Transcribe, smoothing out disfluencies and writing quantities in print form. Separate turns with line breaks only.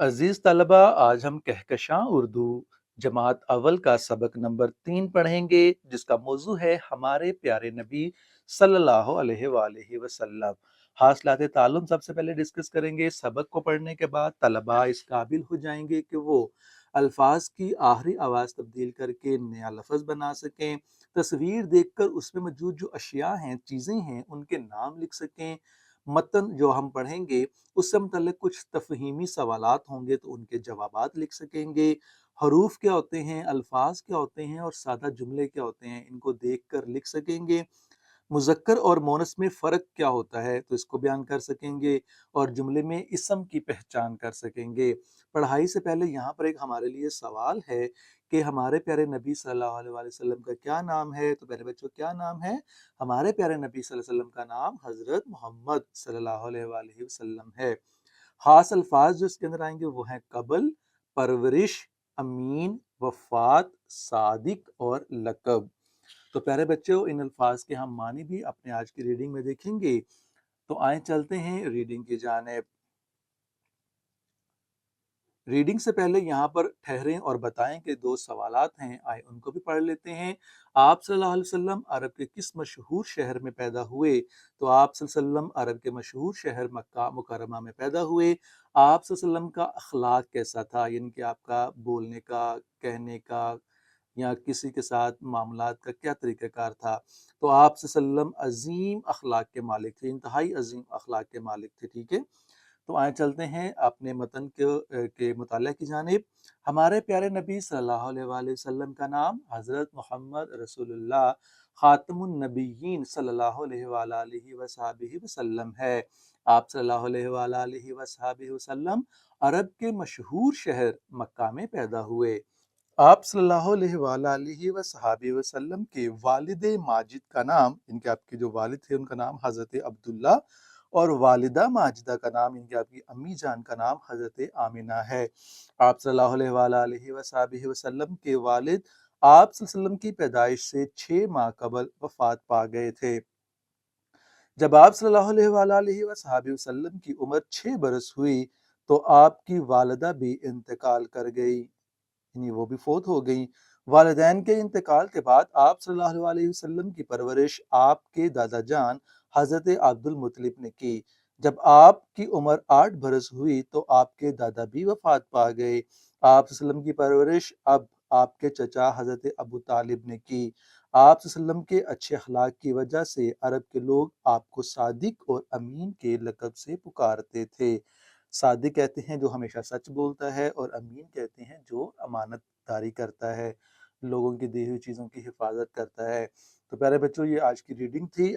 अजीज तलबा, आज हम कहकशां उर्दू जमात अव्वल का सबक नंबर 3 पढ़ेंगे, जिसका मौजू है हमारे प्यारे नबी सल्लल्लाहु अलैहि वसल्लम। हासिलात ताल्लुम सबसे पहले डिस्कस करेंगे। सबक को पढ़ने के बाद तलबा इस काबिल हो जाएंगे कि वो अल्फाज की आखिरी आवाज़ तब्दील करके नया लफ्ज़ बना सकें, तस्वीर देखकर उसमें मौजूद जो अशिया हैं, चीज़ें हैं, उनके नाम लिख सकें। मतन जो हम पढ़ेंगे उससे मुतल्लिक कुछ तफहीमी सवालात होंगे तो उनके जवाबात लिख सकेंगे। हरूफ क्या होते हैं, अल्फाज क्या होते हैं और सादा जुमले क्या होते हैं, इनको देख कर लिख सकेंगे। मुज़क्कर और मोनस में फ़र्क क्या होता है तो इसको बयान कर सकेंगे, और जुमले में इसम की पहचान कर सकेंगे। पढ़ाई से पहले यहाँ पर एक हमारे लिए सवाल है कि हमारे प्यारे नबी सल्लल्लाहु अलैहि वसल्लम का क्या नाम है। तो प्यारे बच्चों, क्या नाम है? हमारे प्यारे नबी सल्लल्लाहु अलैहि वसल्लम का नाम हज़रत मोहम्मद सल्लल्लाहु अलैहि वसल्लम है। खास अल्फाज जो इसके अंदर आएंगे वो हैं कबल, परवरिश, अमीन, वफात, सादिक और लकब। तो प्यारे बच्चों, इन अल्फाज के हम मानी भी अपने आज की रीडिंग में देखेंगे। तो आए चलते हैं रीडिंग की जानिब। रीडिंग से पहले यहाँ पर ठहरें और बताएं कि दो सवालात हैं, आए उनको भी पढ़ लेते हैं। आप सल्लल्लाहु अलैहि वसल्लम अरब के किस मशहूर शहर में पैदा हुए? तो आप सल्लल्लाहु अलैहि वसल्लम अरब के मशहूर शहर मक्का मुकर्रमा में पैदा हुए। आप सल्लल्लाहु अलैहि वसल्लम का अखलाक कैसा था, यानी कि आपका बोलने का, कहने का या किसी के साथ मामलात का क्या तरीक़ाकार था? तो आप सल्लल्लाहु अलैहि वसल्लम अजीम अखलाक के मालिक थे, इंतहाई अजीम अखलाक के मालिक थे। ठीक है, तो आए चलते हैं अपने मतन के मुताला की जानिब। हमारे प्यारे नबी सल्लल्लाहु अलैहि वसल्लम का नाम हज़रत मोहम्मद रसूलुल्लाह ख़ातमुन नबिय्यीन सल्लल्लाहु अलैहि वसल्लम है। आप सल्लल्लाहु अलैहि वसल्लम अरब के मशहूर शहर मक्का में पैदा हुए। आप सल्लल्लाहु अलैहि वसल्लम के वालिद माजिद का नाम, इनके आपके जो वालिद थे उनका नाम हज़रत अब्दुल्ला, और वालिदा माजिदा का नाम, इनके आपकी अम्मी जान का नाम हज़रत आमिना है। आप सल्लल्लाहु अलैहि वसल्लम के वालिद आप सल्लल्लाहु अलैहि वसल्लम की पैदाइश से 6 माह कबल वफ़ात पा गए थे। जब आप सल्लल्लाहु अलैहि वसल्लम की उम्र 6 बरस हुई तो आपकी वालिदा भी इंतकाल कर गई, यानी वो भी फौत हो गई। वालिदैन के इंतकाल के बाद आप सल्लल्लाहु अलैहि वसल्लम की परवरिश आपके दादा जान हज़रत अब्दुल मुत्तलिब ने की। जब आपकी उम्र 8 बरस हुई तो आपके दादा भी वफात पा गए। आप वसल्लम की परवरिश अब आपके चचा हज़रत अबू तालिब ने की। आप वसल्लम के अच्छे अखलाक की वजह से अरब के लोग आपको सादिक और अमीन के लक़ब से पुकारते थे। सादिक कहते हैं जो हमेशा सच बोलता है, और अमीन कहते हैं जो अमानतदारी करता है, लोगों की दी हुई चीज़ों की हिफाजत करता है। तो प्यारे बच्चों, ये आज की रीडिंग थी।